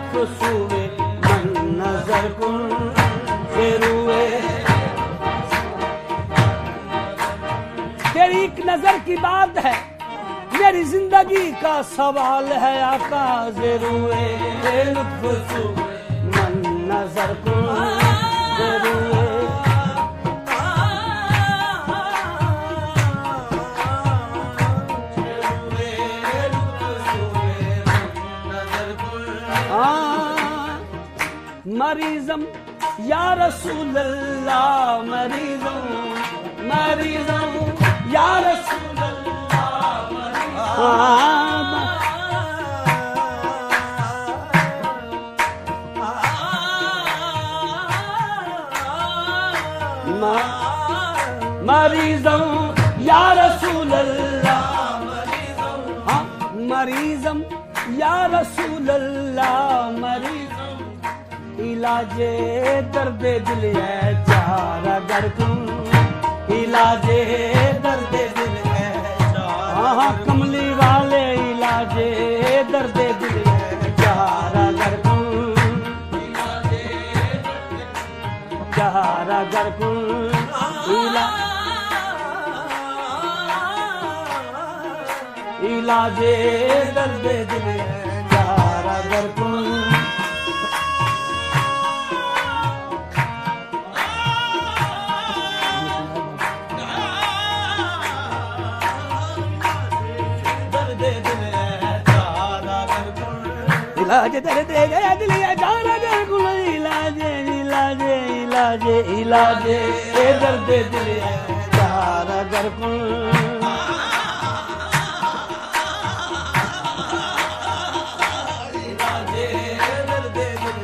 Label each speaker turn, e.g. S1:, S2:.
S1: लुत्फ सूवे मन नजर कुन फेरुए। तेरी एक नजर की बात है, मेरी जिंदगी का सवाल है आका ज़रूए। लुत्फ सूवे मन नजर कुन फेरुए। मरीज़म या रसूल अल्लाह, मरीज़म मरीज़म या रसूल अल्लाह, मरीज़म या रसूल अल्लाह, मरीज़म या रसूल अल्लाह, मरीज़म इलाजे दर्द दिल है चारा गर तुम, इलाजे दर्द दिल है चारा, कमली वाले इलाजे दर्द दिल है चारा गर तुम, चारा गर तुम इलाजे दर्द दिल है चारा गर तुम। इलाज दर्द गया दिल चारा गर कुल, इलाजे इलाजे इलाजे इलाजे दर्द दिल चारा गर कुल। इलाजे दर्द दिल